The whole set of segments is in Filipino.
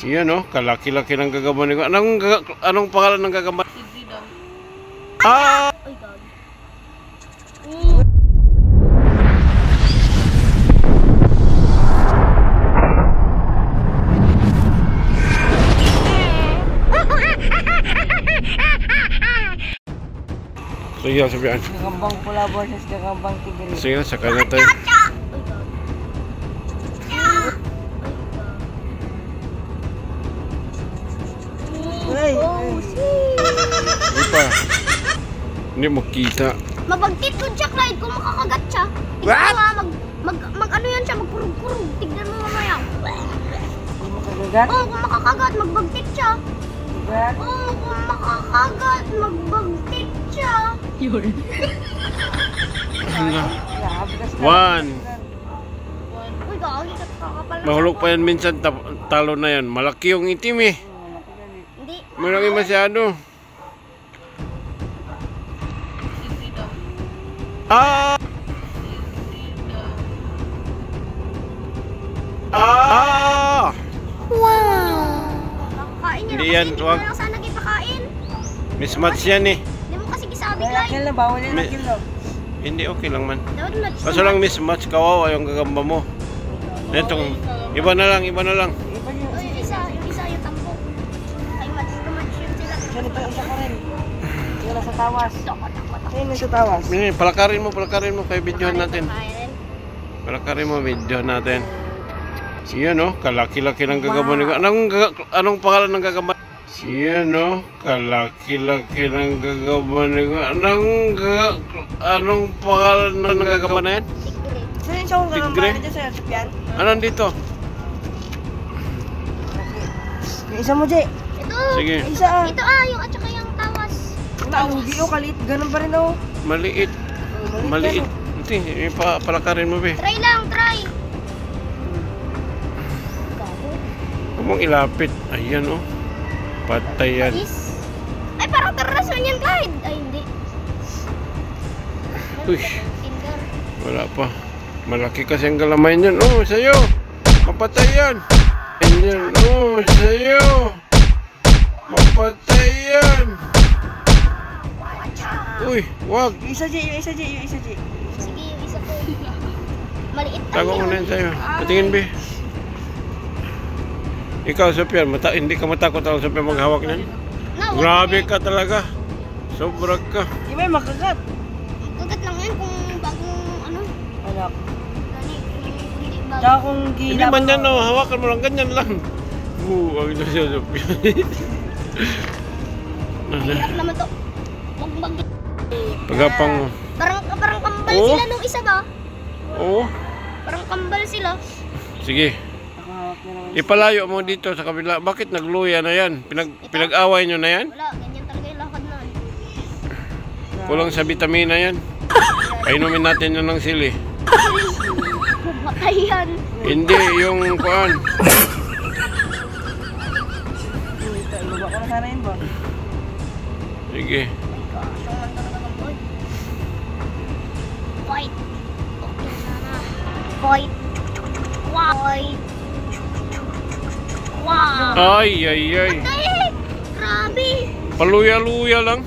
Yan oh, kalaki-laki ng gagaman ko. Anong pangalan ng gagaman? Ah! Ay, gag. Sige, sabihan. Gagambang pula versus gagambang tigre. Sige, sakay na tayo. Ay! Hindi pa. Hindi mo kita. Mabagtit ko siya, Clyde, kung makakagat siya. What? Mag ano yan siya, magkurug-kurug. Tignan mo mamaya. Kung makagagat? Oo, kung makakagat, magbagtit siya. Gagat? Oo, kung makakagat, magbagtit siya. Yun. One. Uy, gagi ka, kakapal na. Mahulog pa yan minsan, talo na yan. Malaki yung itim eh. Hindi. Malaki masyado. Ah! Ah! Wow! Kakain niya Hindi na yan, kasi, wag. hindi mo lang sana kipakain. Mismatch yan eh. Hindi mo kasi kisabi, Kaya Clyde. kill na, bawal yan na kill no? Hindi, okay lang man. Dapat match. Kaso lang mismatch, kawawa yung gagamba mo. Itong, iba na lang, iba na lang. Iba yun. Uy, yung isa yung tampo. Ay, match na match yun sila. Yan ito, isa ko rin. Yan nasa tawas. Yan nasa tawas. Palakarin mo, kay videohan natin. Palakarin mo, videohan natin. Yan oh, kalaki-laki ng gagaman ko. Anong pangalan ng gagaman? Yan oh, kalaki-laki ng gagaman ko. Anong pangalan ng gagaman na yan? Saan yung siyang Tigre? gagambang dyan sa Sopian? Anong dito? Yung isa mo, Jay. Ito. Sige. Isa ah. Ito yung at saka yung tawas. Naugi o kalit. Ganun pa rin oh. Maliit. Maliit. Hindi, palakarin mo be. Try lang, try. Huwag mong ilapit. Ayan oh. Patay yan. Ay, parang terrason yan, Clyde. Ay, hindi. Uy. Finger. Wala pa. Malaki kasi ang galamay niyan. Oh, sa'yo. Mapatay yan. Yan. Oh, sa'yo. Mapatay yan. Uy, wag. Yung isa, Jay. Yung isa, Jay. Yung isa, Jay. Sige, yung isa ko. Maliit lang Tago mo na yan sa'yo. Patingin, be. Ikaw, Sopian, hindi ka matakot ako, Sopian, maghawak niyan? Grabe ka talaga. Sobra ka. Di ba yung makagat? Kagat lang yan kung bagong ano. Anak. Hindi bago. Tsaka kung Hindi man yan, no. Hawakan mo lang, ganyan lang. Ang ito siya, Sopian. Hirap naman to. Magbagit. Pagapang... Parang kambal Oh. sila nung isa ba? Oo. Parang kambal sila. Sige. Nakahawak na naman. Ipalayo mo dito sa kabila. Bakit nagluya na yan? Pinag-away nyo na yan? Wala, ganyan talaga yung lakad na. Kulang sa vitamina yan. Painumin natin yun ng sili. Matay yan. Hindi, yung kuan. Ibaba ko na sana yun ba? Sige. Kasyong man talaga ng boy. Fight. Okay sana. Fight. Fight. Wow. Ay, ay, ay. Ay, grabe. Paluya-luya lang.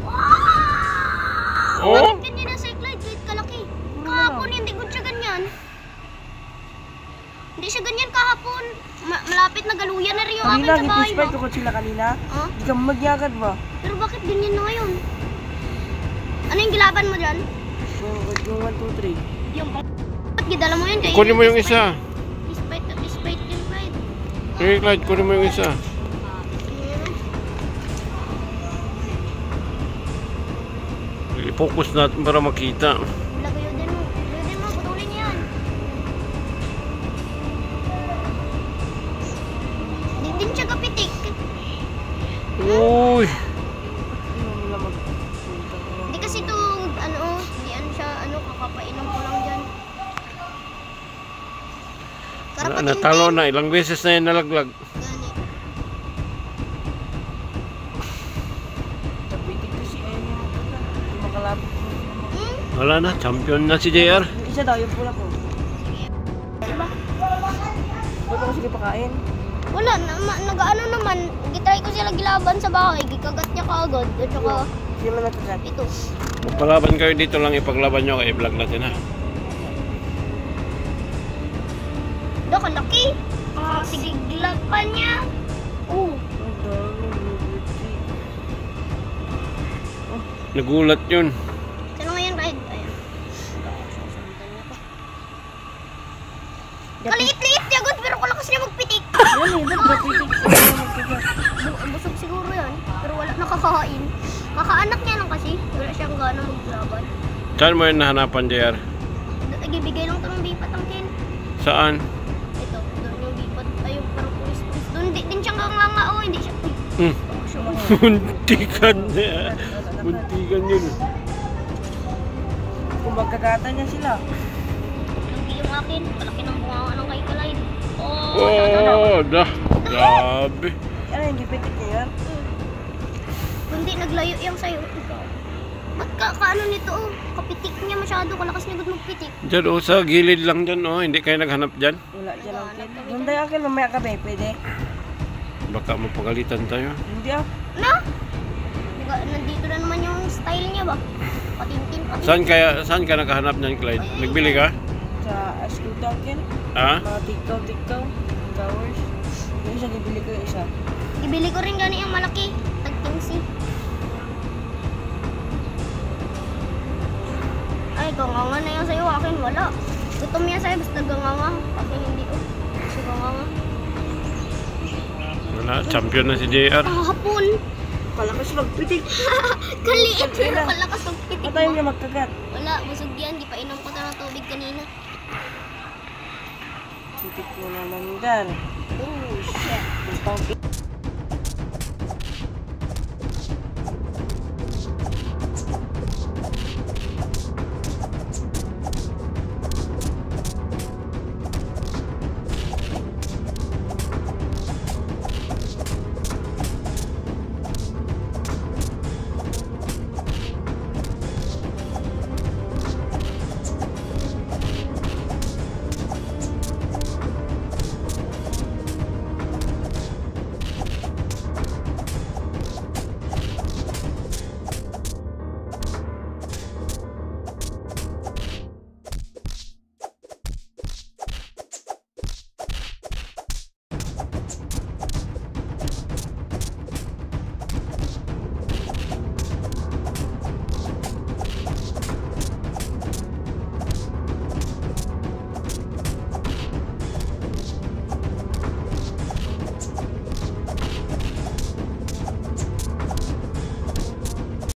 Wow. Oh? Bakit ganyan na sa Clyde? Clyde kalaki. Kahapon hindi ko siya ganyan. Hindi siya ganyan kahapon. Malapit na galuyan na rin yung akin Kanina, sa bahay nag-push ba? ko sila kanina. Ha? Di ka magyagad ba? Pero bakit ganyan na ngayon? Ano yung gilaban mo dyan? Yung 1, 2, 3. Yung ba't gidala mo yun? Kaya Kunin mo yung isa. Despite yun, Clyde. Sige, Clyde, kunin mo yung isa. I-focus natin para makita. Lagayo din mo. Putulin yan. Hindi din siya kapitik. Uy. Hindi kasi ito, hindi siya, kakapainom ko lang dyan. Natalo na. Ilang beses na yan nalaglag. Gani. Tapitig kasi ayun yung makalapit. Wala na. Champion na si JR. Yung isa daw, yung pula po. Diba? mo ko sige pakain. Wala, nag-ano naman. Gitry ko sila gilaban sa bahay. Gikagat niya kaagad. At saka, Sige man nagkagat. ito. Magpalaban kayo dito lang, ipaglaban nyo, kaya i-vlog natin ha. Ito, kalaki. Sigiglag pa niya. Oh. Ang dami, buti. Nagulat yun. Sino ngayon, Ride? Ayan. Kaliit-liit niya, God. Pero kalakas niya magpitik. Yan eh, ba't mapitik ko na magkagat? Busog siguro yan. Pero wala nakakain. Kakaanak niya lang kasi. Wala siyang gana maglaban. Saan mo yun nahanapan, JR? Nagibigay lang ito ng bipat ang kin. Saan? Ito, doon yung bipat. Ayun, parang pulis-pulis. Doon din siyang ganganga. Oh, hindi siya. Hmm. Muntikan niya. Muntikan yun. Kung magkagatan niya sila. Hindi yung akin. Malaki ng bunga ng kay Kalay. Oh, Oh, dah. Grabe. Ano yung gipitik niya yan? Kundi naglayo yung sa'yo. Ikaw. Ba't kaano nito? Oh? Kapitik niya masyado. Kalakas niya good magpitik. Diyan oh, sa gilid lang dyan oh. Hindi kayo naghanap dyan. Wala dyan ang kid. Hunday akin, mamaya ka ba? Pwede? Baka mapagalitan tayo. Hindi ah. Na? Nandito na naman yung style niya ba? Patintin. Saan ka nakahanap niyan, Clyde? Nagbili ka? Sa school akin. Ha? Mga tikaw-tikaw. Towers. Yung isa, gibili ko yung isa. Ibili ko rin gani yung malaki. Tag-15. Ay, ganganga na yan sa'yo. Akin wala. Gutom yan sa'yo. Basta ganganga. Akin hindi ko. Kasi ganganga. Wala, champion na si JR. Kahapon. Kalakas magpitik. Kaliit. Pero kalakas ang pitik Patayin mo. niya magkagat. Wala. Busog yan. Di pa inom ko na ng tubig kanina. Pitik mo naman dyan. Oh, shit. Pang